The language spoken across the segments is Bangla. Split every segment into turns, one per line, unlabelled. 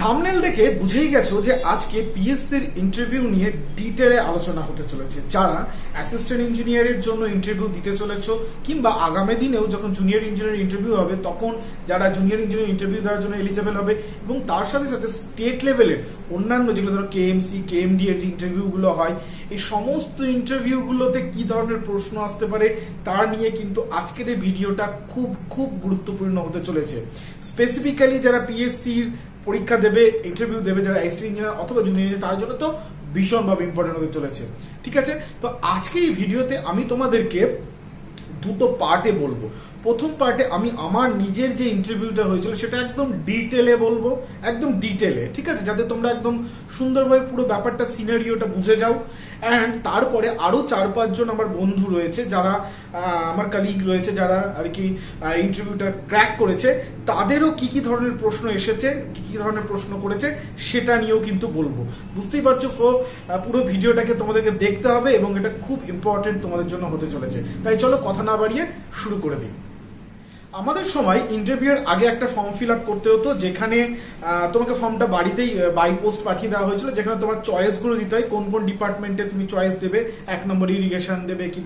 থাম্বনেল দেখে বুঝেই গেছো যে আজকে পিএসসির ইন্টারভিউ নিয়ে ডিটেলে আলোচনা হতে চলেছে। যারা অ্যাসিস্ট্যান্ট ইঞ্জিনিয়ারের জন্য ইন্টারভিউ দিতে চলেছো কিংবা আগামী দিনেও যখন জুনিয়র ইঞ্জিনিয়ার ইন্টারভিউ হবে তখন যারা জুনিয়র ইঞ্জিনিয়ার ইন্টারভিউ দেওয়ার জন্য এলিজেবল হবে এবং তার সাথে সাথে স্টেট লেভেলের অন্যান্য যেগুলো ধরো কেএমসি কেএমডি এর যে ইন্টারভিউগুলো হয়, এই সমস্ত ইন্টারভিউগুলোতে কি ধরনের প্রশ্ন আসতে পারে তার নিয়ে কিন্তু আজকের এই ভিডিওটা খুব খুব গুরুত্বপূর্ণ হতে চলেছে। স্পেসিফিক্যালি যারা পিএসসির পরীক্ষা দেবে, ইন্টারভিউ দেবে, যারা অ্যাসিস্ট্যান্ট ইঞ্জিনিয়ার অথবা জুনিয়র ইঞ্জিনিয়ার তার জন্য তো ভীষণভাবে ইম্পর্টেন্ট হতে চলেছে। ঠিক আছে, তো আজকে এই ভিডিওতে আমি তোমাদেরকে দুটো পার্টে বলবো। প্রথম পার্টে আমি আমার নিজের যে ইন্টারভিউটা হয়েছিল সেটা একদম ডিটেলে বলবো, একদম ডিটেলে, ঠিক আছে, যাতে তোমরা একদম সুন্দরভাবে পুরো ব্যাপারটা সিনারিওটা বুঝে যাও। অ্যান্ড তারপরে আরো 4-5 জন আমার বন্ধু রয়েছে, যারা আমার কালিগ রয়েছে, যারা আর কি ইন্টারভিউটা ক্র্যাক করেছে, তাদেরও কি কি ধরনের প্রশ্ন এসেছে, কি কি ধরনের প্রশ্ন করেছে সেটা নিয়েও কিন্তু বলবো। বুঝতেই পারছো, পুরো ভিডিওটাকে তোমাদেরকে দেখতে হবে এবং এটা খুব ইম্পর্টেন্ট তোমাদের জন্য হতে চলেছে। তাই চলো কথা না বাড়িয়ে শুরু করে দিই। আমাদের সময় ইন্টারভিউর আগে একটা ফর্ম ফিল আপ করতে হতো, যেখানে তোমাকে ফর্মটা বাড়িতেই বাই পোস্ট পাঠিয়ে দেওয়া হয়েছিল, যেখানে তোমার চয়েসগুলো দিতে হয় কোন কোন ডিপার্টমেন্টে তুমি চয়েস দেবে। 1 নম্বর ইরিগেশন দেবে কি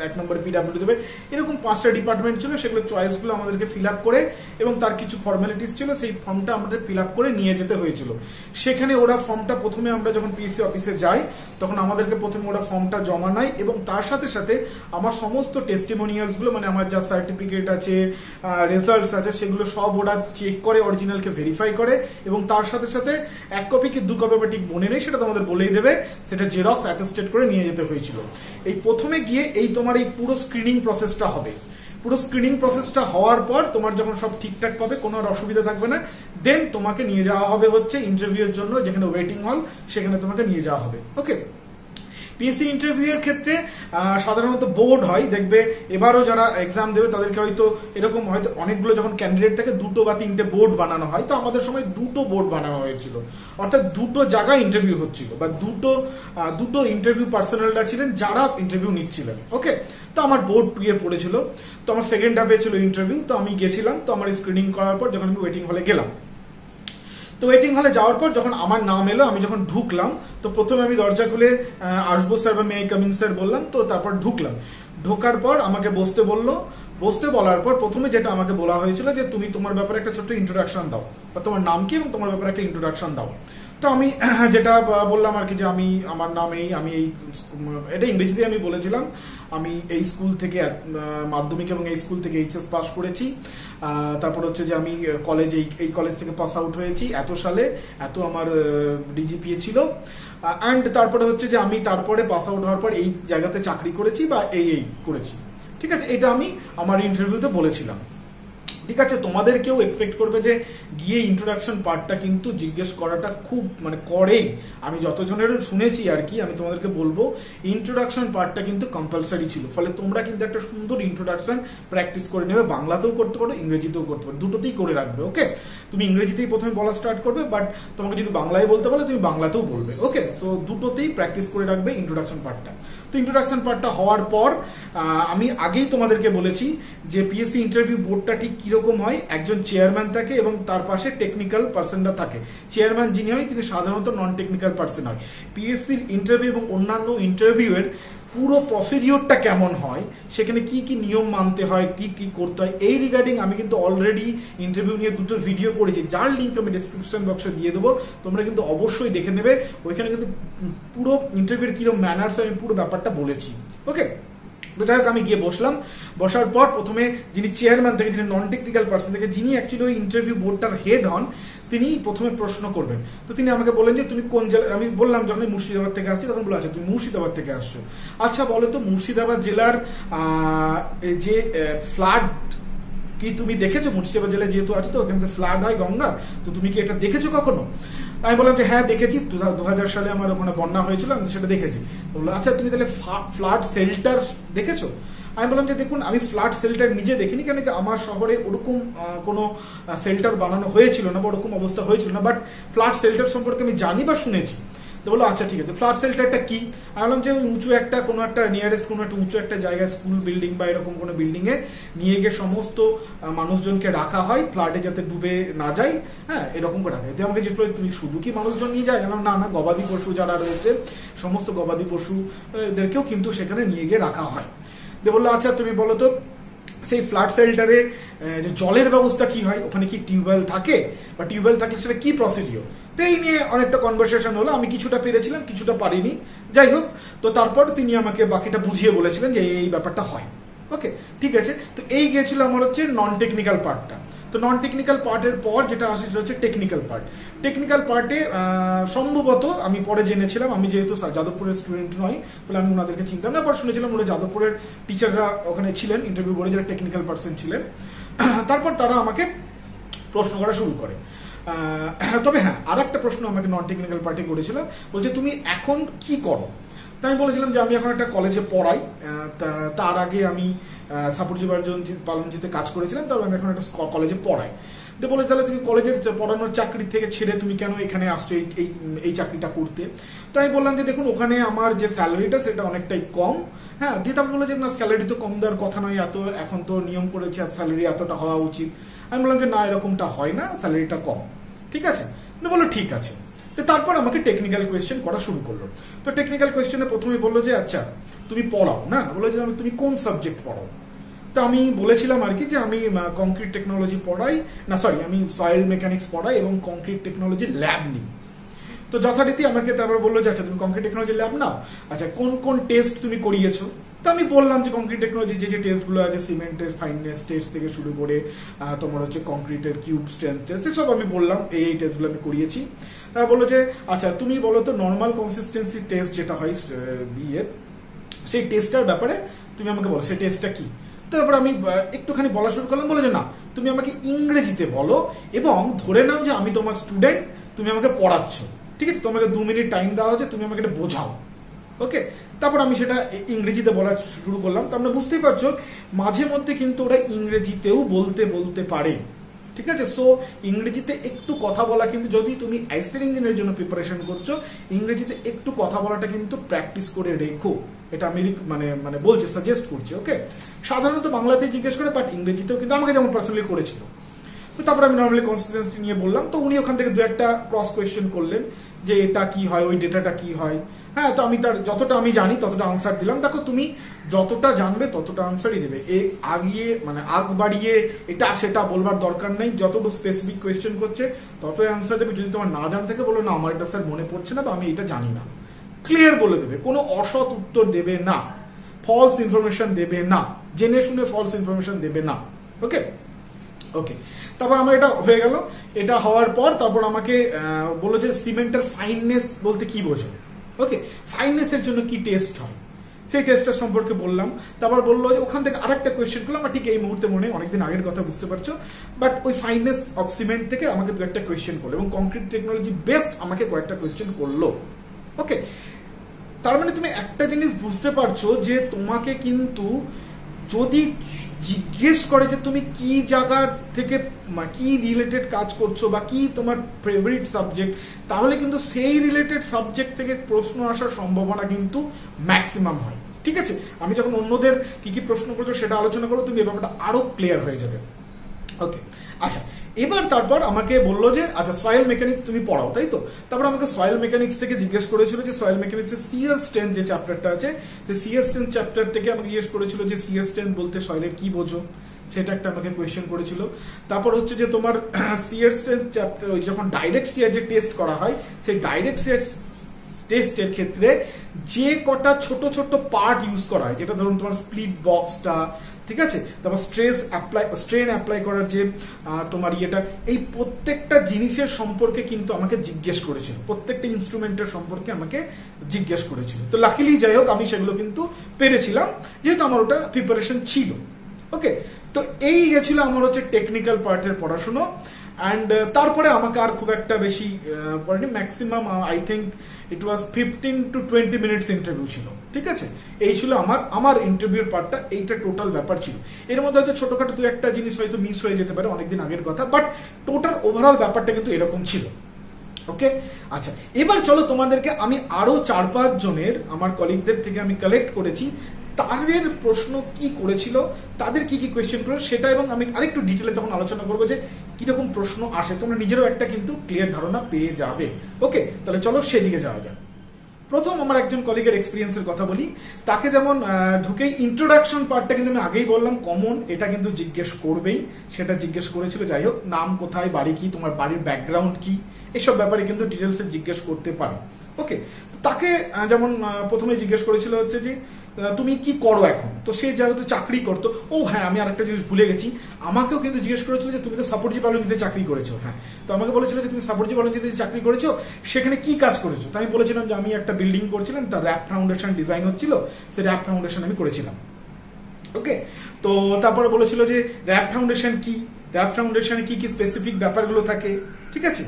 1 নম্বর পিডাব্লিউ দেবে, এরকম 5টা ডিপার্টমেন্ট ছিল। সেগুলো চয়েসগুলো আমাদেরকে ফিল আপ করে এবং তার কিছু ফর্মালিটিস ছিল, সেই ফর্মটা আমাদের ফিল আপ করে নিয়ে যেতে হয়েছিল। সেখানে ওরা ফর্মটা প্রথমে আমরা যখন পিএসসি অফিসে যাই তখন আমাদেরকে প্রথমে ওরা ফর্মটা জমা নেয় এবং তার সাথে সাথে আমার সমস্ত টেস্টিমোনিয়ালসগুলো, মানে আমার যা সার্টিফিকেট আছে, রেজাল্টস আছে, সেগুলো সব ওরা চেক করে, অরিজিনালকে ভেরিফাই করে এবং তার সাথে সাথে 1 কপি কি 2 কপি ঠিক মনে নেই, সেটা তোমাদের বলেই দেবে, সেটা জেরক্স অ্যাটেস্টেড করে নিয়ে যেতে হয়েছিল। এই প্রথমে গিয়ে তোমার এই পুরো স্ক্রিনিং প্রসেসটা হবে। পুরো স্ক্রিনিং প্রসেসটা হওয়ার পর তোমার যখন সব ঠিকঠাক পাবে, কোনো আর অসুবিধা থাকবে না, দেন তোমাকে নিয়ে যাওয়া হবে হচ্ছে ইন্টারভিউর জন্য, যেখানে ওয়েটিং হল, সেখানে তোমাকে নিয়ে যাওয়া হবে। ওকে, পিএসসি ইন্টারভিউ এর ক্ষেত্রে সাধারণত বোর্ড হয়, দেখবে এবারও যারা এক্সাম দেবে তাদেরকে হয়তো এরকম হয়তো অনেকগুলো যখন ক্যান্ডিডেট থাকে 2 বা 3টে বোর্ড বানানো হয়। তো আমাদের সময় 2টো বোর্ড বানানো হয়েছিল, অর্থাৎ 2টো জায়গায় ইন্টারভিউ হচ্ছিল, বা দুটো ইন্টারভিউ পার্সোনালরা ছিলেন যারা ইন্টারভিউ নিচ্ছিলেন। ওকে, তো আমার বোর্ড 2 এ পড়েছিল, তো আমার সেকেন্ড হাফে ছিল ইন্টারভিউ, তো আমি গেছিলাম। তো আমার স্ক্রিনিং করার পর যখন আমি ওয়েটিং হলে গেলাম, তো ওয়েটিং হলে যাওয়ার পর যখন আমার নাম এলো, আমি যখন ঢুকলাম, তো প্রথমে আমি দরজা খুলে আসবো স্যার বা may I come in sir বললাম। তো তারপর ঢুকলাম, ঢোকার পর আমাকে বসতে বললো। বসতে বলার পর প্রথমে যেটা আমাকে বলা হয়েছিল যে তুমি তোমার ব্যাপারে একটা ছোট্ট ইন্ট্রোডাকশন দাও, বা তোমার নাম কি এবং তোমার ব্যাপারে একটা ইন্ট্রোডাকশন দাও। তো আমি যেটা বললাম আর কি, যে আমার নাম আমি এটা ইংরেজিতে আমি বলেছিলাম, আমি এই স্কুল থেকে মাধ্যমিক এবং এই স্কুল থেকে এইচএস পাস করেছি। তারপর হচ্ছে যে আমি এই কলেজ থেকে পাস আউট হয়েছি এত সালে, এত আমার ডিজিপিএ ছিল। অ্যান্ড তারপরে হচ্ছে যে আমি তারপরে পাস আউট হওয়ার পর এই জায়গাতে চাকরি করেছি বা এই করেছি। ঠিক আছে, এটা আমি আমার ইন্টারভিউতে বলেছিলাম। ঠিক আছে, তোমাদের কেউ এক্সপেক্ট করবে যে গিয়ে ইন্ট্রোডাকশন পার্টটা কিন্তু জিজ্ঞেস করাটা খুব করেই, আমি যতজনের শুনেছি আর কি, আমি তোমাদেরকে বলবো ইন্ট্রোডাকশন পার্টটা কিন্তু কম্পালসারি ছিল। ফলে তোমরা কিন্তু একটা সুন্দর ইন্ট্রোডাকশন প্র্যাকটিস করে নেবে, বাংলাতেও করতে পারো, ইংরেজিতেও করতে পারো, দুটোতেই করে রাখবে। ওকে, তুমি ইংরেজিতেই প্রথমে বলা স্টার্ট করবে, বাট তোমাকে যদি বাংলায় বলতে বলে তুমি বাংলাতেও বলবে। ওকে, সো দুটোতেই প্র্যাকটিস করে রাখবে ইন্ট্রোডাকশন পার্টটা। তো ইন্ট্রোডাকশন পার্টটা হওয়ার পর আমি আগেই তোমাদেরকে বলেছি যে পিএসসি ইন্টারভিউ বোর্ডটা ঠিক কিরকম হয়। একজন চেয়ারম্যান থাকে এবং তার পাশে টেকনিক্যাল পার্সনরা থাকে। চেয়ারম্যান যিনি হয় তিনি সাধারণত নন টেকনিক্যাল পার্সন হয়। পিএসসির ইন্টারভিউ এবং অন্যান্য ইন্টারভিউয়ের পুরো প্রসিডিওরটা কেমন হয়, সেখানে কি কি নিয়ম মানতে হয়, কি কি করতে হয়, এই রিগার্ডিং আমি কিন্তু অলরেডি ইন্টারভিউ নিয়ে 2টো ভিডিও করেছি, যার লিঙ্ক আমি ডেসক্রিপশন বক্সে দিয়ে দেবো, তোমরা কিন্তু অবশ্যই দেখে নেবে। ওইখানে কিন্তু পুরো ইন্টারভিউর কিরকম ম্যানার্স আমি পুরো ব্যাপারটা বলেছি। ওকে, তো যাই হোক আমি গিয়ে বসলাম। বসার পর প্রথমে যিনি চেয়ারম্যান থেকে, যিনি নন টেকনিক্যাল পার্সন থেকে, যিনি অ্যাকচুয়ালি ওই ইন্টারভিউ বোর্ডটার হেড হন, তিনি প্রথমে প্রশ্ন করবেন। তো তিনি আমাকে বললেন যে তুমি কোন জেলা, আমি বললাম যখন মুর্শিদাবাদ থেকে আসছি, তখন বলে আচ্ছা তুমি মুর্শিদাবাদ থেকে আসছো, আচ্ছা বলো তো মুর্শিদাবাদ জেলার যে ফ্লাড কি তুমি দেখেছো? মুর্শিদাবাদ জেলায় যেহেতু আছে তো ওখানে ফ্লাড হয় গঙ্গা, তো তুমি কি এটা দেখেছো কখনো? আমি বললাম যে হ্যাঁ দেখেছি, 2000 সালে আমার ওখানে বন্যা হয়েছিল, আমি সেটা দেখেছি। বললো আচ্ছা তুমি তাহলে ফ্লাড শেল্টার দেখেছো? আমি বললাম যে দেখুন আমি ফ্লাড শেল্টার নিজে দেখিনি, কেন কি আমার শহরে ওরকম কোনো শেল্টার বানানো হয়েছিল না বা ওরকম অবস্থা হয়েছিল না, বাট ফ্লাড শেল্টার সম্পর্কে আমি জানি বা শুনেছি। তো বললো আচ্ছা ঠিক আছে, ফ্ল্যাট শেল্টারটা কি? আমি বললাম যে ওই উঁচু একটা কোনো একটা নিয়ারেস্ট কোনো একটা উঁচু একটা জায়গায় স্কুল বিল্ডিং বা এরকম কোনো বিল্ডিং এ নিয়ে গিয়ে সমস্ত মানুষজনকে রাখা হয় ফ্ল্যাটে যাতে ডুবে না যায়, হ্যাঁ এরকম করে রাখা। এতে আমাকে জিজ্ঞেস তুমি শুধু কি মানুষজন নিয়ে যায়? না না, গবাদি পশু যারা রয়েছে সমস্ত গবাদি পশুদেরকেও কিন্তু সেখানে নিয়ে গিয়ে রাখা হয়। দিয়ে বললো আচ্ছা তুমি বলো তো সেই ফ্ল্যাট শেল্টারে যে জলের ব্যবস্থা কি হয়, ওখানে কি টিউবওয়েল থাকে, বা টিউবওয়েল থাকলে সেটা কি প্রসিডিওর? তো এই নিয়ে অনেকটা কনভারসেশন হলো, আমি কিছুটা পেরেছিলাম কিছুটা পারিনি, যাই হোক। তো তারপর তিনি আমাকে বাকিটা বুঝিয়ে বলেছিলেন যে এই ব্যাপারটা হয়। ওকে ঠিক আছে, তো এই গেছিল আমার হচ্ছে নন টেকনিক্যাল পার্টটা। তো নন টেকনিক্যাল পার্টের পর যেটা আসে সেটা হচ্ছে টেকনিক্যাল পার্ট। টেকনিক্যাল পার্টে সম্ভবত আমি পরে জেনেছিলাম, আমি যেহেতু যাদবপুরের স্টুডেন্ট নই বলে আমি ওনাদেরকে চিনতাম না, পর শুনেছিলাম ওরা যাদবপুরের টিচাররা ওখানে ছিলেন ইন্টারভিউ বোর্ডে, যারা টেকনিক্যাল পার্সন ছিলেন। তারপর তারা আমাকে প্রশ্ন করা শুরু করে। তবে হ্যাঁ, আর একটা প্রশ্ন আমাকে নন টেকনিক্যাল পার্টি করেছিল, বলছে তুমি এখন কি করো? তো আমি বলেছিলাম যে আমি এখন একটা কলেজে পড়াই, তার আগে আমি সাপুরজি পালনজিতে কাজ করেছিলাম, তারপর আমি এখন একটা কলেজে পড়াই। তো বলে তাহলে তুমি কলেজের পড়ানোর চাকরি থেকে ছেড়ে তুমি কেন এখানে আসছো এই চাকরিটা করতে? তো আমি বললাম যে দেখুন ওখানে আমার যে স্যালারিটা সেটা অনেকটাই কম। হ্যাঁ, দিয়ে তারপর বললো যে না স্যালারি তো কম দেওয়ার কথা নয়, এত এখন তো নিয়ম করেছে স্যালারি এতটা হওয়া উচিত। আমি বললাম যে না এরকমটা হয় না, স্যালারিটা কম, ঠিক আছে? তো বললো ঠিক আছে। তো তারপর আমাকে টেকনিক্যাল কোয়েশ্চেন করা শুরু করলো। তো টেকনিক্যাল কোয়েশ্চেনে প্রথমে বললো যে আচ্ছা তুমি পড়াও না, বললো যে তুমি কোন সাবজেক্ট পড়াও? তো আমি বলেছিলাম আর কি যে আমি কংক্রিট টেকনোলজি পড়াই, না সরি আমি সয়েল মেকানিক্স পড়াই এবং কংক্রিট টেকনোলজি ল্যাব নিই। তো যথারীতি আমাকে তারপর বললো যে আচ্ছা তুমি কংক্রিট টেকনোলজি ল্যাব নাও, আচ্ছা কোন কোন টেস্ট তুমি করিয়েছো? তো আমি বললাম যে কংক্রিট টেকনোলজি যে টেস্টগুলো আছে, সিমেন্টের ফাইননেস টেস্ট থেকে শুরু করে তোমার হচ্ছে কংক্রিটের কিউব স্ট্রেংথ টেস্ট, এসব আমি বললাম এই টেস্টগুলো আমি করিয়েছি। তারা বললো যে আচ্ছা তুমি বলো তো নর্মাল কনসিস্টেন্সি টেস্ট যেটা হয় বিয়ের, সেই টেস্টটার ব্যাপারে তুমি আমাকে বলো সেই টেস্টটা কি? তারপর আমি একটুখানি বলা শুরু করলাম, বলে যে না তুমি আমাকে ইংরেজিতে বলো এবং ধরে নাও যে আমি তোমার স্টুডেন্ট, তুমি আমাকে পড়াচ্ছ, ঠিক আছে? তোমাকে 2 মিনিট টাইম দেওয়া হচ্ছে, তুমি আমাকে এটা বোঝাও। ওকে, তারপর আমি সেটা ইংরেজিতে বলা শুরু করলাম। তো আমরা বুঝতেই পারছো মাঝে মধ্যে কিন্তু ওরা ইংরেজিতেও বলতে পারে, ঠিক আছে? সো ইংরেজিতে একটু কথা বলা কিন্তু, যদি তুমি অ্যাসিস্ট্যান্ট ইঞ্জিনিয়ারের জন্য প্রিপারেশন করছো, ইংরেজিতে একটু কথা বলাটা কিন্তু প্র্যাকটিস করে রেখো, এটা আমি মানে বলছি, সাজেস্ট করছি। ওকে, সাধারণত বাংলাতে জিজ্ঞেস করে, বাট ইংরেজিতেও কিন্তু আমাকে যেমন পার্সোনালি করেছিল। তো তারপর আমি নর্মালি কনসিস্টেন্সি নিয়ে বললাম। তো উনি ওখান থেকে 2-1টা ক্রস কোয়েশ্চেন করলেন যে এটা কি হয়, ওই ডেটাটা কি হয়। হ্যাঁ, তো আমি তার যতটা আমি জানি ততটা আনসার দিলাম। দেখো তুমি যতটা জানবে ততটা আনসারই দেবে, আগ বাড়িয়ে এটা সেটা বলবার দরকার নেই। যতটুকু স্পেসিফিক কোয়েশ্চেন করছে ততই আনসার দেবে। যদি তোমার না জান থাকে, বলো না আমার এটা স্যার মনে পড়ছে না বা আমি এটা জানি না, ক্লিয়ার বলে দেবে, কোনো অসৎ উত্তর দেবে না, ফলস ইনফরমেশন দেবে না, জেনে শুনে ফলস ইনফরমেশন দেবে না। ওকে ওকে, তারপর আমার এটা হয়ে গেল। এটা হওয়ার পর তারপর আমাকে বললো যে সিমেন্টের ফাইননেস বলতে কি বোঝো? ওকে, ফাইননেসের জন্য কি টেস্ট হয় সেই টেস্টটার সম্পর্কে বললাম। তারপর বললো যে ওখান থেকে আরেকটা কোয়েশ্চেন করলাম, ঠিক এই মুহূর্তে মনে অনেকদিন আগের কথা, বুঝতে পারছো, বাট ওই ফাইননেস অফ সিমেন্ট থেকে আমাকে 2-1টা কোয়েশ্চেন করলো এবং কংক্রিট টেকনোলজি বেস্ট আমাকে কয়েকটা কোয়েশ্চেন করলো। ওকে, তার মানে তুমি একটা জিনিস বুঝতে পারছো যে তোমাকে কিন্তু যদি জিজ্ঞেস করে যে তুমি কি জায়গা থেকে কি রিলেটেড কাজ করছো বা কি তোমার ফেভারিট সাবজেক্ট, তাহলে কিন্তু সেই রিলেটেড সাবজেক্ট থেকে প্রশ্ন আসার সম্ভাবনা কিন্তু ম্যাক্সিমাম হয়। ঠিক আছে, আমি যখন অন্যদের কি কি প্রশ্ন করছো সেটা আলোচনা করো, তুমি এই ব্যাপারটা আরো ক্লিয়ার হয়ে যাবে। ওকে, আচ্ছা এবার তারপর আমাকে বললো যে আচ্ছা সয়েল মেকানিক্স তুমি পড়াও, তাই তো? তারপর আমাকে সয়েল মেকানিক্স থেকে জিজ্ঞেস করেছিল যে সয়েল মেকানিক্সের সিয়ার স্ট্রেন্থ যে চ্যাপ্টারটা আছে, সেই সিয়ার স্ট্রেন্থ চ্যাপ্টার থেকে আমাকে জিজ্ঞেস করেছিল যে সিয়ার স্ট্রেন্থ বলতে সয়েলের কি বোঝো, সেটা একটা আমাকে কোয়েশ্চেন করেছিল। তারপর হচ্ছে যে তোমার সিয়ার স্ট্রেন্থ চ্যাপ্টার, ওই যখন ডাইরেক্ট সিয়ার যে টেস্ট করা হয়, সেই ডাইরেক্ট সিয়ার টেস্টের ক্ষেত্রে যে কটা ছোট ছোট পার্ট ইউজ করা হয়, যেটা ধরুন তোমার স্প্লিট বক্সটা, ঠিক আছে, তারপর স্ট্রেন অ্যাপ্লাই করার যে তোমার ইয়েটা, এই প্রত্যেকটা জিনিসের সম্পর্কে কিন্তু আমাকে জিজ্ঞেস করেছিল, প্রত্যেকটা ইনস্ট্রুমেন্টের সম্পর্কে আমাকে জিজ্ঞেস করেছিল। তো লাকিলি যাই হোক আমি সেগুলো কিন্তু পেরেছিলাম, যেহেতু আমার ওটা প্রিপারেশন ছিল। ওকে, তো এই গেছিল আমার হচ্ছে টেকনিক্যাল পার্টের পড়াশুনো। অ্যান্ড তারপরে আমাকে আর খুব একটা বেশি পড়েনি, maximum I think it was 15 to 20 minutes interview ছিল। ঠিক আছে, এই ছিল আমার ইন্টারভিউর পার্টটা, এইটা টোটাল ব্যাপার ছিল। এর মধ্যে হয়তো ছোটখাটো 2-1টা জিনিস হয়তো মিস হয়ে যেতে পারে, অনেকদিন আগের কথা, বাট টোটাল ওভারঅল ব্যাপারটা কিন্তু এরকম ছিল। ওকে, আচ্ছা এবার চলো তোমাদেরকে আমি আরো 4-5 জনের আমার কলিগদের থেকে আমি কালেক্ট করেছি তাদের প্রশ্ন কি করেছিল, তাদের কি কি কোয়েশ্চেন করেছিল সেটা, এবং আমি আরেকটু ডিটেলে তখন আলোচনা করবো যে কিরকম প্রশ্ন আসে, তোমরা নিজেরও একটা কিন্তু ক্লিয়ার ধারণা পেয়ে যাবে। ওকে, তাহলে চলো সেদিকে যাওয়া যাক। প্রথম আমার একজন কলিগের এক্সপিরিয়েন্সের কথা বলি। তাকে যেমন ঢুকেই ইন্ট্রোডাকশন পার্টটা কিন্তু আমি আগেই বললাম কমন, এটা কিন্তু জিজ্ঞেস করবেই, সেটা জিজ্ঞেস করেছিল। যাই হোক, নাম কোথায়, বাড়ি কি, তোমার বাড়ির ব্যাকগ্রাউন্ড কি, এসব ব্যাপারে কিন্তু ডিটেলসে জিজ্ঞেস করতে পারো। ওকে, তো তাকে যেমন প্রথমে জিজ্ঞেস করেছিল হচ্ছে যে তুমি কি করো এখন, তো সে যেহেতু চাকরি করতো, ও হ্যাঁ আমি আরেকটা জিনিস ভুলে গেছি, আমাকেও কিন্তু জিজ্ঞেস করেছিল যে তুমি তো সাপোর্টজি বালুঞ্জিতে চাকরি করেছো। হ্যাঁ, তো আমাকে বলেছিল যে তুমি সাপোর্টজি বালুঞ্জিতে চাকরি করেছো, সেখানে কি কাজ করেছো। তো আমি বলেছিলাম যে আমি একটা বিল্ডিং করছিলাম, তার র্যাপ ফাউন্ডেশন ডিজাইন হচ্ছিল, সেই র্যাপ ফাউন্ডেশন আমি করেছিলাম। ওকে, তো তারপরে বলেছিল যে র্যাপ ফাউন্ডেশন কি, র্যাপ ফাউন্ডেশনে কি কি স্পেসিফিক ব্যাপারগুলো থাকে, ঠিক আছে,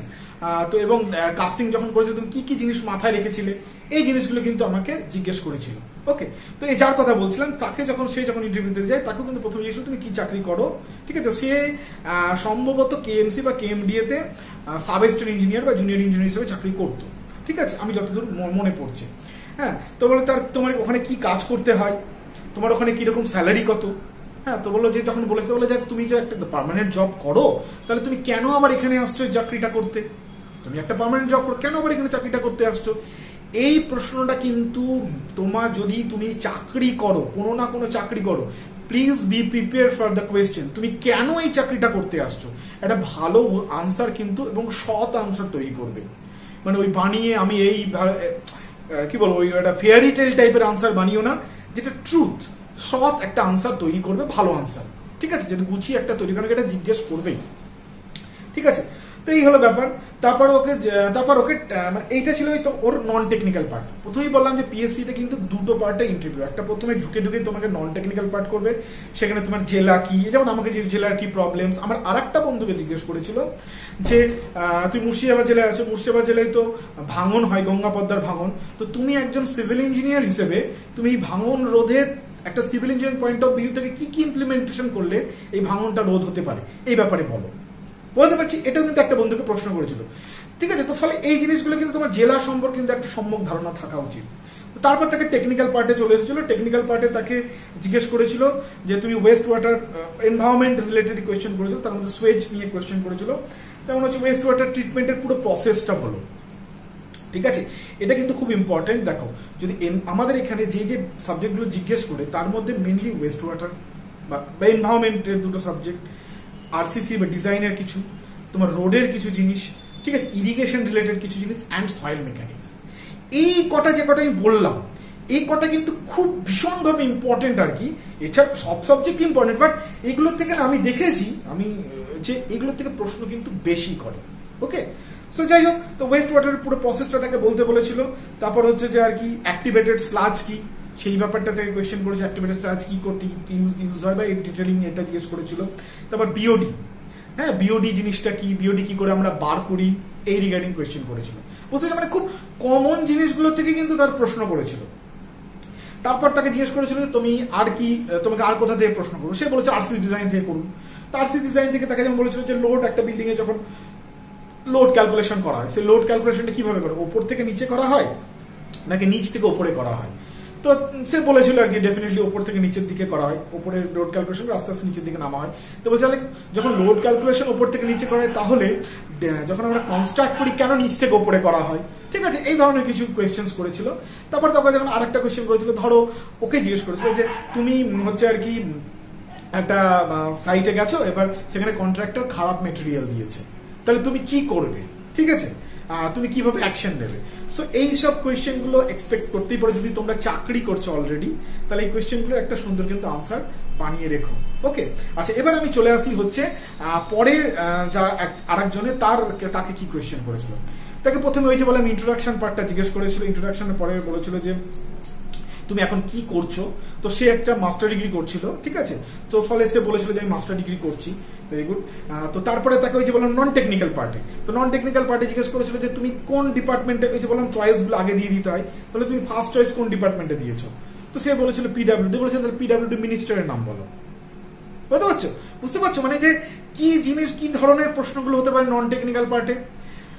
তো এবং কাস্টিং যখন করেছিল তুমি কি কি জিনিস মাথায় রেখেছিলে, এই জিনিসগুলো কিন্তু আমাকে জিজ্ঞেস করেছিল। ওকে, তো এই যার কথা বলছিলাম তাকে যখন ইন্টারভিউ দিতে যায়, তাকেও কিন্তু প্রথমে জিজ্ঞেস তুমি কি চাকরি করো, ঠিক আছে। সে সম্ভবত কেএমসি বা কেএমডিএ তে সাব অ্যাসিস্ট্যান্ট ইঞ্জিনিয়ার বা জুনিয়র ইঞ্জিনিয়ার হিসেবে চাকরি করতো, ঠিক আছে, আমি যতদূর মনে পড়ছে। হ্যাঁ, তো বলে তোমার ওখানে কি কাজ করতে হয়, তোমার ওখানে কিরকম স্যালারি কত। হ্যাঁ, তো বললো যে যখন বলেছে বলে যে তুমি যে একটা পার্মানেন্ট জব করো, তাহলে তুমি কেন আবার এখানে আসছো চাকরিটা করতে, তুমি একটা পার্মানেন্ট জব করো, কেন আবার এখানে চাকরিটা করতে আসছো। এই প্রশ্নটা কিন্তু তোমার, যদি তুমি চাকরি করো, কোনো না কোনো চাকরি করো, please be prepare for the question, তুমি কেন এই চাকরিটা করতে আসছো, একটা ভালো আনসার কিন্তু এবং সৎ আনসার তৈরি করবে। মানে ওই বানিয়ে আমি এই কি বলবো, ওই একটা ফেয়ারি টেল টাইপের আনসার বানিও না, যেটা ট্রুথ সৎ একটা আনসার তৈরি করবে, ভালো আনসার, ঠিক আছে, যেটা গুছিয়ে একটা তৈরি, কারণ এটা জিজ্ঞেস করবেই, ঠিক আছে। তো এই হলো ব্যাপার। তারপর ওকে মানে এইটা ছিল ওর নন টেকনিক্যাল পার্ট। প্রথমেই বললাম যে পিএসসি তে কিন্তু দুটো পার্টে ইন্টারভিউ, একটা প্রথমে ঢুকে তোমাকে নন টেকনিক্যাল পার্ট করবে, সেখানে তোমার জেলা কি, যেমন আমাকে যে জেলার কি প্রবলেমস, আমার আরেকটা বন্ধুকে জিজ্ঞেস করেছিল যে তুই মুর্শিদাবাদ জেলায় আছো, মুর্শিদাবাদ জেলায় তো ভাঙন হয়, গঙ্গা পদ্মার ভাঙন, তো তুমি একজন সিভিল ইঞ্জিনিয়ার হিসেবে তুমি ভাঙন রোধের একটা civil engineering point of view থেকে কি কি ইমপ্লিমেন্টেশন করলে এই ভাঙনটা রোধ হতে পারে, এই ব্যাপারে বলো। বলতে পারছি, এটাও কিন্তু একটা বন্ধুকে প্রশ্ন করেছিল, ঠিক আছে। তো ফলে এই জিনিসগুলো কিন্তু তোমার জেলা সম্পর্কে কিন্তু একটা সম্যক ধারণা থাকা উচিত। তারপর তাকে টেকনিক্যাল পার্টে চলে এসেছিল। টেকনিক্যাল পার্টে তাকে জিজ্ঞেস করেছিল যে তুমি West water environment related question করেছিল, তার মধ্যে সুয়েজ নিয়ে কোয়েশ্চেন করেছিল, তেমন হচ্ছে ওয়েস্ট ওয়াটার ট্রিটমেন্টের পুরো প্রসেসটা বলো, ঠিক আছে। এটা কিন্তু খুব ইম্পর্টেন্ট। দেখো, যদি আমাদের এখানে যে যে সাবজেক্টগুলো জিজ্ঞেস করে তার মধ্যে মেনলি ওয়েস্ট ওয়াটার বা এনভায়রনমেন্টের দুটো সাবজেক্ট, আরসিসি বা ডিজাইনের কিছু, তোমার রোডের কিছু জিনিস, ঠিক আছে, ইরিগেশন রিলেটেড কিছু জিনিস, অ্যান্ড সয়েল মেকানিক্স, এই কটা যে কটা আমি বললাম, এই কটা কিন্তু খুব ভীষণভাবে ইম্পর্টেন্ট আর কি। এছাড়া সব সাবজেক্ট ইম্পর্টেন্ট, বাট এগুলোর থেকে আমি দেখেছি যে এগুলোর থেকে প্রশ্ন কিন্তু বেশি করে। ওকে, সো যাই হোক, তো ওয়েস্ট ওয়াটারের পুরো প্রসেসটা তাকে বলতে বলেছিল। তারপর হচ্ছে যে আর কি অ্যাক্টিভেটেড স্লাজ কি, সেই ব্যাপারটা থেকে কোয়েশ্চেন করেছে, অ্যাক্টিভেটেড স্লাজ কি করতে ইউজ হয় বা ডিটেলিং এটা জিজ্ঞেস করেছিল। তারপর বিওডি, হ্যাঁ বিওডি জিনিসটা কি, বিওডি কি করে আমরা বার করি, এই রিগার্ডিং কোয়েশ্চেন করেছিল। বুঝতে মানে খুব কমন জিনিসগুলো থেকে কিন্তু তার প্রশ্ন করেছিল। তারপর তাকে জিজ্ঞেস করেছিল যে তুমি আর কি, তোমাকে আর কোথা থেকে প্রশ্ন করবো, সে বলেছে আরসি ডিজাইন থেকে করুন। তো আরসি ডিজাইন থেকে তাকে যেমন বলেছিল যে লোড, একটা বিল্ডিং এ যখন লোড ক্যালকুলেশন করা হয়, সেই লোড ক্যালকুলেশনটা কিভাবে করে, ওপর থেকে নিচে করা হয় নাকি নিচ থেকে ওপরে করা হয়। তো সে বলেছিল আর কি ডেফিনেটলি ওপর থেকে নিচের দিকে করা হয়, ওপরে লোড ক্যালকুলেশন আস্তে আস্তে নিচের দিকে নামা হয়। তো বলছে যখন লোড ক্যালকুলেশন ওপর থেকে নিচে করা হয়, তাহলে যখন আমরা কনস্ট্রাক্ট করি কেন নিচ থেকে ওপরে করা হয়, ঠিক আছে, এই ধরনের কিছু কোয়েশ্চেন্স করেছিল। তারপর যখন আরেকটা কোয়েশ্চেন করেছিল, ধরো ওকে জিজ্ঞেস করেছিল যে তুমি হচ্ছে আর কি একটা সাইটে গেছো, এবার সেখানে কন্ট্রাক্টর খারাপ মেটেরিয়াল দিয়েছে, তাহলে তুমি কি করবে, ঠিক আছে, তুমি কিভাবে অ্যাকশন নেবে। সো এই সব কোয়েশ্চেন গুলো এক্সপেক্ট করতেই পারো, যদি তোমরা চাকরি করছো অলরেডি, তাহলে এই কোয়েশ্চেন গুলো একটা সুন্দর কিন্তু আনসার বানিয়ে রেখো। ওকে, আচ্ছা এবার আমি চলে আসি হচ্ছে পরের যা আরেকজনের তাকে কি কোয়েশ্চেন করেছিল। তাকে প্রথমে ওই যে বললাম ইন্ট্রোডাকশন পার্টটা জিজ্ঞেস করেছিল। ইন্ট্রোডাকশনের পরে বলেছিল যে তুমি এখন কি করছো, তো সে একটা মাস্টার ডিগ্রি করছিল, ঠিক আছে, তো ফলে সে বলেছিল যে আমি মাস্টার ডিগ্রি করছি, ভেরি গুড। তো তারপরে তাকে ওই যে বললাম নন টেকনিক্যাল পার্টে, তো নন টেকনিক্যাল পার্টে জিজ্ঞেস করেছিল যে তুমি কোন ডিপার্টমেন্টে, ওই যে বললাম চয়েস গুলো আগে দিয়ে দিতে হয়, তাহলে তুমি ফার্স্ট চয়েস কোন ডিপার্টমেন্টে দিয়েছো, তো সে বলেছিল পিডব্লিউডি, বলেছে তাহলে পিডব্লিউডি মিনিস্টারের নাম বলো। বুঝতে পারছো মানে যে কি জিনিস, কি ধরনের প্রশ্নগুলো হতে পারে নন টেকনিক্যাল পার্টে।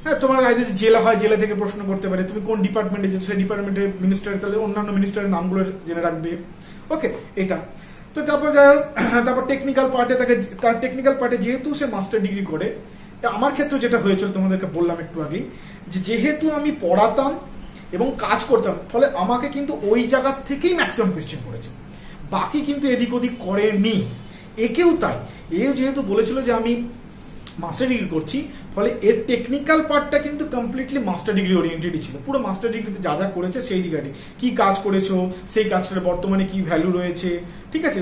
হ্যাঁ, তোমার কাছে জেলা হয়, জেলা থেকে প্রশ্ন করতে পারে, তুমি কোন ডিপার্টমেন্টে যে সেই ডিপার্টমেন্টের মিনিস্টার, তাহলে অন্যান্য মিনিস্টারের নামগুলো জেনে রাখবে। ওকে, এটা তো। তারপর যাই হোক, তারপর টেকনিক্যাল পার্টে তার টেকনিক্যাল পার্টে যেহেতু সে মাস্টার ডিগ্রি করে, আমার ক্ষেত্রে যেটা হয়েছিল তোমাদেরকে বললাম একটু আগেই, যে যেহেতু আমি পড়াতাম এবং কাজ করতাম, ফলে আমাকে কিন্তু ওই জায়গা থেকেই ম্যাক্সিমাম কোয়েশ্চেন করেছে, বাকি কিন্তু এদিক ওদিক করেনি। একেও তাই, এও যেহেতু বলেছিল যে আমি মাস্টার ডিগ্রি করছি, ফলে এর টেকনিক্যাল পার্টটা কিন্তু কমপ্লিটলি মাস্টার ডিগ্রি ওরিয়েন্টেডই ছিল। পুরো মাস্টার ডিগ্রিতে যা যা করেছে সেই রিগার্ডিং, কি কাজ করেছো, সেই কাজটার বর্তমানে কি ভ্যালু রয়েছে, ঠিক আছে।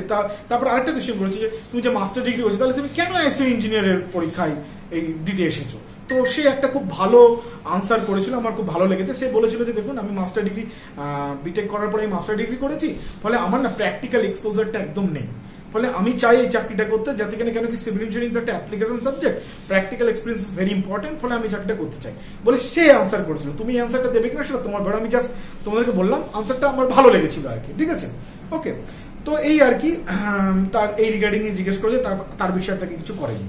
তারপর আরেকটা কোয়েশ্চেন করেছে যে তুমি যে মাস্টার ডিগ্রি করেছো, তাহলে তুমি কেন অ্যাসিস্ট্যান্ট ইঞ্জিনিয়ারের পরীক্ষায় এই দিতে এসেছো। তো সে একটা খুব ভালো আনসার করেছিল, আমার খুব ভালো লেগেছে। সে বলেছিল যে দেখুন, আমি মাস্টার ডিগ্রি বিটেক করার পরে মাস্টার ডিগ্রি করেছি, ফলে আমার না প্র্যাকটিক্যাল এক্সপোজারটা একদম নেই, ফলে আমি চাই এই চাকরিটা করতে, যাতে কিনা কেন কি সিভিল ইঞ্জিনিয়ারিং তো একটা application subject, practical experience is very important, ফলে আমি চাকরিটা করতে চাই বলে সে আনসার করেছিল। তুমি আনসারটা দেবে কিনা সেটা তোমার ব্যাপার, আমি জাস্ট তোমাদেরকে বললাম আনসারটা আমার ভালো লেগেছিল আর কি, ঠিক আছে। ওকে, তো এই আর কি, তার এই রিগার্ডিং জিজ্ঞেস করেছে, তার বিষয়ে তাকে কিছু করেনি।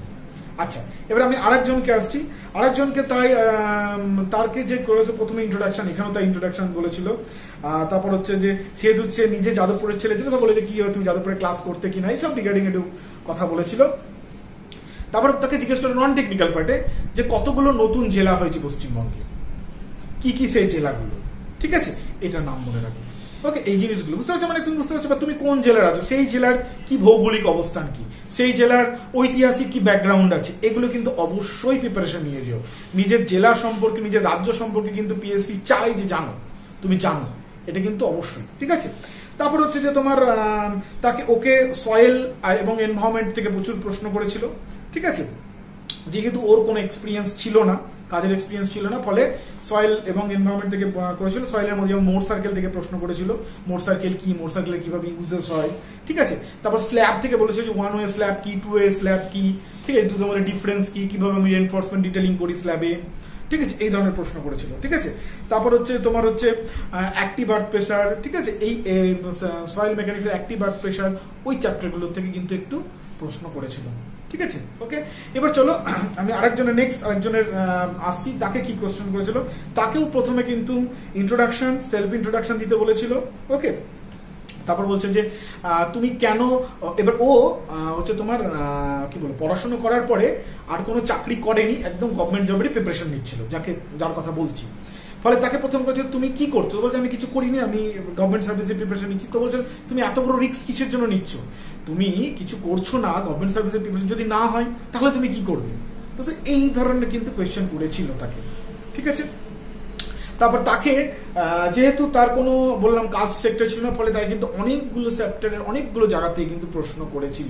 আচ্ছা, এবার আমি আরেকজনকে আসছি, আরেকজনকে তাই তারকে যে করেছে প্রথমে ইন্ট্রোডাকশন, এখানেও তার ইন্ট্রোডাকশন বলেছিল। তারপর হচ্ছে যে সেহেতু সে নিজে যাদবপুরের ছেলে ছিল, তো বলে যে কি হয় তুমি যাদবপুরে ক্লাস করতে কিনা, এই সব রিগার্ডিং একটু কথা বলেছিল। তারপর তাকে জিজ্ঞেস করলো নন টেকনিক্যাল পার্টে যে কতগুলো নতুন জেলা হয়েছে পশ্চিমবঙ্গে, কি কি সেই জেলাগুলো, ঠিক আছে, এটার নাম মনে রাখবে। ওকে, এই জিনিসগুলো বুঝতে পারছো, মানে তুমি বুঝতে পারছো বা তুমি কোন জেলার আছো, সেই জেলার কি ভৌগোলিক অবস্থান কি, সেই জেলার ঐতিহাসিক কি ব্যাকগ্রাউন্ড আছে, এগুলো কিন্তু অবশ্যই প্রিপারেশন নিয়ে যেও। নিজের জেলা সম্পর্কে, নিজের রাজ্য সম্পর্কে কিন্তু পিএসসি চাই যে জানো, তুমি জানো, এটা কিন্তু অবশ্যই, ঠিক আছে। তারপর হচ্ছে যে তোমার তাকে ওকে সয়েল এবং এনভায়রনমেন্ট থেকে প্রচুর প্রশ্ন করেছিল, ঠিক আছে। যেহেতু ওর কোনো এক্সপিরিয়েন্স ছিল না, কাজের এক্সপিরিয়েন্স ছিল না, ফলে সয়েল এবং এনভায়রনমেন্ট থেকে করেছিল। সয়েলের মধ্যে যেমন মোর সার্কেল থেকে প্রশ্ন করেছিল, মোর সার্কেল কি, মোর সার্কেল কিভাবে ইউজেস হয়, ঠিক আছে। তারপর স্ল্যাব থেকে বলেছিল যে 1 ওয়ে স্ল্যাব কি, 2 ওয়ে স্ল্যাব কি, ঠিক আছে, দুটো মধ্যে ডিফারেন্স কি, কিভাবে আমি রেনফোর্সমেন্ট ডিটেলিং করি স্ল্যাবে, ঠিক আছে, এই ধরনের প্রশ্ন করেছিল, ঠিক আছে। তারপর হচ্ছে তোমার হচ্ছে অ্যাক্টিভ আর্থ প্রেসার, ঠিক আছে, এই সয়েল মেকানিক্স অ্যাক্টিভ আর্থ প্রেসার, ওই চ্যাপ্টারগুলো থেকে কিন্তু একটু প্রশ্ন করেছিল, ঠিক আছে। ওকে, এবার চলো আমি আরেকজনের আসছি, তাকে কি কোশ্চেন করেছিল। তাকেও প্রথমে কিন্তু ইন্ট্রোডাকশন, সেলফ ইন্ট্রোডাকশন দিতে বলেছিল। ওকে, তারপর বলছে যে তুমি কেন, এবার ও হচ্ছে তোমার কি বলবো, পড়াশোনা করার পরে আর কোনো চাকরি করেনি, একদম গভর্নমেন্ট জবেরই প্রিপারেশন নিচ্ছিল, যার কথা বলছি। ফলে তাকে প্রথম বলছে তুমি কি করছো, বলছে আমি কিছু করিনি, আমি গভর্নমেন্ট সার্ভিসের প্রিপারেশন নিচ্ছি। তো বলছে তুমি এত বড় রিস্ক কিসের জন্য নিচ্ছ, তুমি কিছু করছো না, গভর্নমেন্ট সার্ভিসের প্রিপারেশন যদি না হয় তাহলে তুমি কি করবে, বলছে এই ধরনের কিন্তু কোয়েশ্চেন করেছিল তাকে, ঠিক আছে। তারপর তাকে যেহেতু তার কোনো বললাম কাজ সেক্টর ছিল না, ফলে তাই কিন্তু অনেকগুলো চ্যাপ্টারের অনেকগুলো জায়গাতে কিন্তু প্রশ্ন করেছিল,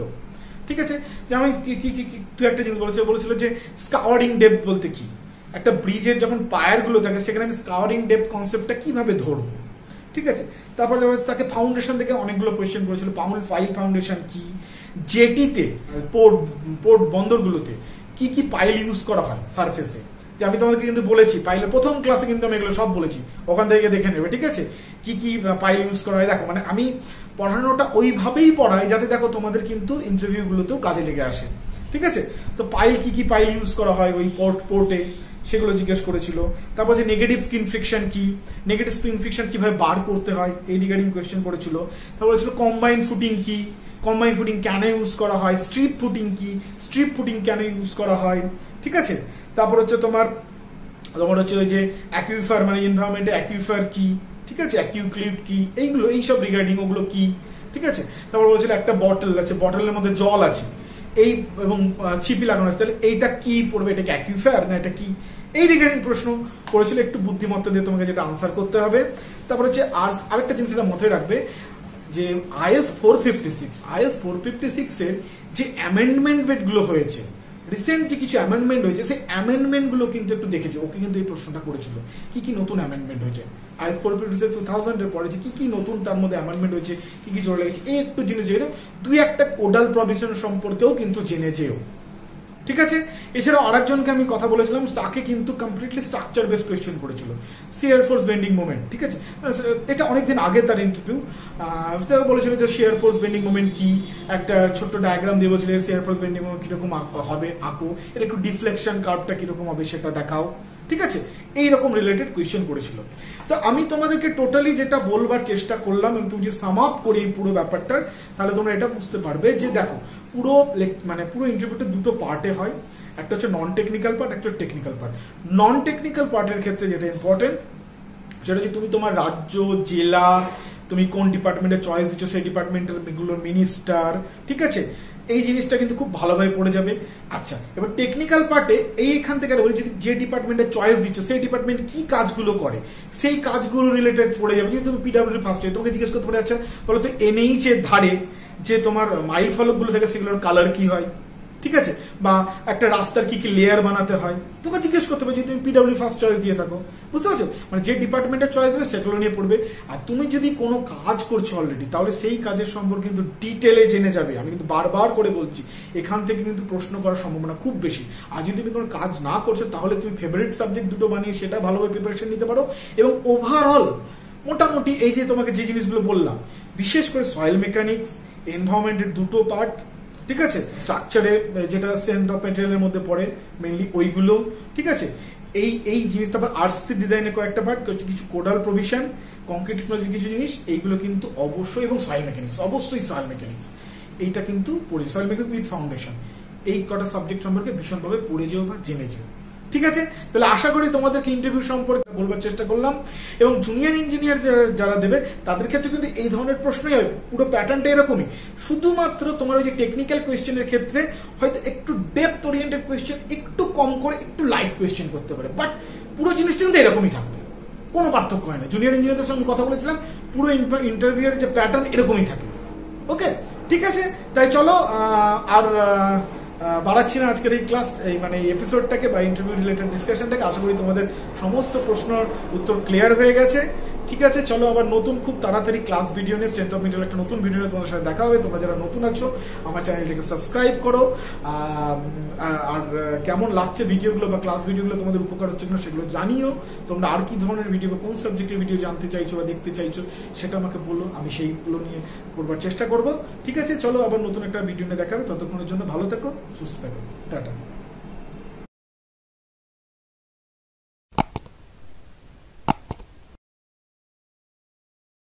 ঠিক আছে। যে আমি তুই একটা জিনিস বলেছিল যে স্কাওয়ারিং ডেপথ বলতে কি, একটা ব্রিজের যখন পায়ার গুলো থাকে সেখানে আমি স্কাওয়ারিং ডেপথ কনসেপ্টটা কিভাবে ধরবো, ঠিক আছে। তারপর তাকে ফাউন্ডেশন থেকে অনেকগুলো কোয়েশ্চেন করেছিল, পাউল ফাইল ফাউন্ডেশন কি, জেটিতে পোর্ট বন্দরগুলোতে কি কি পাইল ইউজ করা হয় সারফেসে, যে আমি তোমাদেরকে কিন্তু বলেছি পাইলের প্রথম ক্লাসে কিন্তু আমি এগুলো সব বলেছি, ওখান থেকে দেখে নেবে, ঠিক আছে, কি কি পাইল ইউজ করা হয়। দেখো মানে আমি পড়ানোটা ওইভাবেই পড়াই যাতে দেখো তোমাদের কিন্তু ইন্টারভিউ গুলোতেও কাজে লেগে আসে, ঠিক আছে। তো পাইল কি পাইল ইউজ করা হয় ওই পোর্টে, সেগুলো জিজ্ঞেস করেছিল। তারপর যে নেগেটিভ স্কিন ফ্রিকশন কি, নেগেটিভ স্কিন ফ্রিকশন কিভাবে বার করতে হয়, এই রিগার্ডিং কোয়েশ্চেন করেছিল। তারপর বলেছিল কম্বাইন ফুটিং কি, কম্বাইন ফুটিং কেন ইউজ করা হয়, স্ট্রিপ ফুটিং কি, স্ট্রিপ ফুটিং কেন ইউজ করা হয়, ঠিক আছে। তারপর হচ্ছে তোমার হচ্ছে ওই যে অ্যাকুইফার, মানে এনভায়রনমেন্টে অ্যাকুইফার কি, ঠিক আছে, অ্যাকিউক্লিড কি, এইগুলো এইসব রিগার্ডিং ওগুলো কি, ঠিক আছে। তারপর বলছিল একটা বটল আছে, বটলের মধ্যে জল আছে, এই এবং ছিপি লাগানো আছে, তাহলে এইটা কি পড়বে, এটা কি অ্যাকুইফার না এটা কি, এই রিগার্ডিং প্রশ্ন করেছিল। একটু বুদ্ধিমত্তা দিয়ে তোমাকে যেটা আনসার করতে হবে। তারপর হচ্ছে আরেকটা জিনিস এটা মাথায় রাখবে যে IS 456 এর যে অ্যামেন্ডমেন্ট গুলো হয়েছে, রিসেন্ট যে কিছু অ্যামেন্ডমেন্ট হয়েছে, সেই অ্যামেন্ডমেন্ট গুলো কিন্তু একটু দেখেছো, ওকে কিন্তু এই প্রশ্নটা করেছিল কি কি নতুন অ্যামেন্ডমেন্ট হয়েছে IS 456 2000 এর পরে, কি কি নতুন তার মধ্যে অ্যামেন্ডমেন্ট হয়েছে, কি কি জোর লেগেছে, এই একটু জিনিস জেনে দুই একটা কোডাল প্রভিশন সম্পর্কেও কিন্তু জেনে যেও, ঠিক আছে। এছাড়াও আরেকজনকে আমি কথা বলেছিলাম, তাকে কিন্তু কমপ্লিটলি স্ট্রাকচার বেসড কোয়েশ্চেন করেছিল, সি এয়ারফোর্স বেন্ডিং মোমেন্ট, ঠিক আছে। এটা অনেকদিন আগে তার ইন্টারভিউ, বলেছিল যে শেয়ার ফোর্স বেন্ডিং মোমেন্ট কি, একটা ছোট্ট ডায়াগ্রাম দিয়ে বলছিল শেয়ার ফোর্স বেন্ডিং মোমেন্ট কিরকম হবে আঁকো, এটা একটু ডিফ্লেকশন কার্ভটা কিরকম হবে সেটা দেখাও, ঠিক আছে, এইরকম রিলেটেড কোয়েশ্চেন করেছিল। তো আমি তোমাদেরকে টোটালি যেটা বলবার চেষ্টা করলাম, এবং তুমি যদি সাম আপ করি পুরো ব্যাপারটার, তাহলে তোমরা এটা বুঝতে পারবে যে দেখো পুরো পুরো ইন্টারভিউটা দুটো পার্টে হয়, একটা হচ্ছে নন টেকনিক্যাল পার্ট, একটা হচ্ছে টেকনিক্যাল পার্ট। নন টেকনিক্যাল পার্টের ক্ষেত্রে যেটা ইম্পর্টেন্ট সেটা হচ্ছে তুমি তোমার রাজ্য, জেলা, তুমি কোন ডিপার্টমেন্টে চয়েস দিচ্ছ সেই ডিপার্টমেন্টের গুলোর মিনিস্টার, ঠিক আছে, এই জিনিসটা কিন্তু খুব ভালোভাবে পড়ে যাবে। আচ্ছা, এবার টেকনিক্যাল পার্টে এইখান থেকে বলি, যদি যে ডিপার্টমেন্টে চয়েস দিচ্ছ সেই ডিপার্টমেন্ট কি কাজগুলো করে সেই কাজগুলো রিলেটেড পড়ে যাবে। যদি তুমি পিডব্লিউডি ফার্স্ট হয়, তোমাকে জিজ্ঞেস করতে পারে আচ্ছা বলো তো এনএইচ এর ধারে যে তোমার মাইল ফলক গুলো থাকে সেগুলোর কালার কি হয়, ঠিক আছে, বা একটা রাস্তার কি কি লেয়ার বানাতে হয়, তোমাকে জিজ্ঞেস করতে হবে যদি তুমি পিডব্লিউডি ফার্স্ট চয়েস দিয়ে থাকো। বুঝতে পারছো, মানে যে ডিপার্টমেন্টের চয়েস দেবে সেগুলো নিয়ে পড়বে। আর তুমি যদি কোনো কাজ করছো অলরেডি, তাহলে সেই কাজের সম্পর্কে কিন্তু ডিটেলে জেনে যাবে। আমি কিন্তু বারবার করে বলছি, এখান থেকে কিন্তু প্রশ্ন করার সম্ভাবনা খুব বেশি। আর যদি তুমি কোনো কাজ না করছো, তাহলে তুমি ফেভারিট সাবজেক্ট দুটো বানিয়ে সেটা ভালোভাবে প্রিপারেশন নিতে পারো। এবং ওভারঅল মোটামুটি এই যে তোমাকে যে জিনিসগুলো বললাম, বিশেষ করে সয়েল মেকানিক্স, এনভায়রনমেন্টের দুটো পার্ট, ঠিক আছে, স্ট্রাকচারে যেটা সেন্ট অফ মেটেরিয়ালের মধ্যে পড়ে মেইনলি ওইগুলো, ঠিক আছে, এই জিনিস। তারপর আরসি ডিজাইনের কয়েকটা পার্ট, কিছু কোডাল প্রভিশন, কংক্রিট টেকনোলজি কিছু জিনিস, এইগুলো কিন্তু অবশ্যই, এবং সয়েল মেকানিক্স, অবশ্যই সয়েল মেকানিক্স এইটা কিন্তু পড়ে, সয়েল মেকানিক্স উইথ ফাউন্ডেশন, এই কটা সাবজেক্ট সম্পর্কে ভীষণভাবে পড়ে যেও বা জেনে যেও। ঠিক আছে, তাহলে আশা করি তোমাদেরকে ইন্টারভিউ সম্পর্কে বলবার চেষ্টা করলাম। এবং জুনিয়র ইঞ্জিনিয়ার যারা দেবে তাদের ক্ষেত্রে কিন্তু এই ধরনের প্রশ্নই হয়, পুরো প্যাটার্নটা এরকমই। শুধুমাত্র তোমার ওই যে টেকনিক্যাল কোয়েশ্চেনের ক্ষেত্রে হয়তো একটু ডেপথ ওরিয়েন্টেড কোয়েশ্চেন একটু কম করে একটু লাইট কোয়েশ্চেন করতে পারে, বাট পুরো জিনিসটা কিন্তু এরকমই থাকবে, কোনো পার্থক্য হয় না। জুনিয়র ইঞ্জিনিয়ারদের সঙ্গে কথা বলেছিলাম, পুরো ইন্টারভিউয়ের যে প্যাটার্ন এরকমই থাকে। ওকে, ঠিক আছে, তাই চলো আর বাড়াচ্ছি না আজকের এই ক্লাস, মানে এই এপিসোডটাকে বা ইন্টারভিউ রিলেটেড ডিসকাশনটাকে। আশা করি তোমাদের সমস্ত প্রশ্নের উত্তর ক্লিয়ার হয়ে গেছে। ঠিক আছে, চলো আবার নতুন খুব তাড়াতাড়ি ক্লাস ভিডিও নিয়ে, স্ট্রেংথ অফ মেটেরিয়াল একটা নতুন ভিডিও নিয়ে তোমাদের সাথে দেখা হবে। তোমরা যারা নতুন আছো আমার চ্যানেলটাকে সাবস্ক্রাইব করো। আর কেমন লাগছে ভিডিওগুলো বা ক্লাস ভিডিওগুলো, তোমাদের উপকার হচ্ছে কিনা সেগুলো জানিও। তোমরা আর কি ধরনের ভিডিও বা কোন সাবজেক্টের ভিডিও জানতে চাইছো বা দেখতে চাইছো সেটা আমাকে বলো, আমি সেইগুলো নিয়ে করবার চেষ্টা করব। ঠিক আছে, চলো আবার নতুন একটা ভিডিও নিয়ে দেখা হবে। ততক্ষণের জন্য ভালো থেকো, সুস্থ থাকো, টাটা।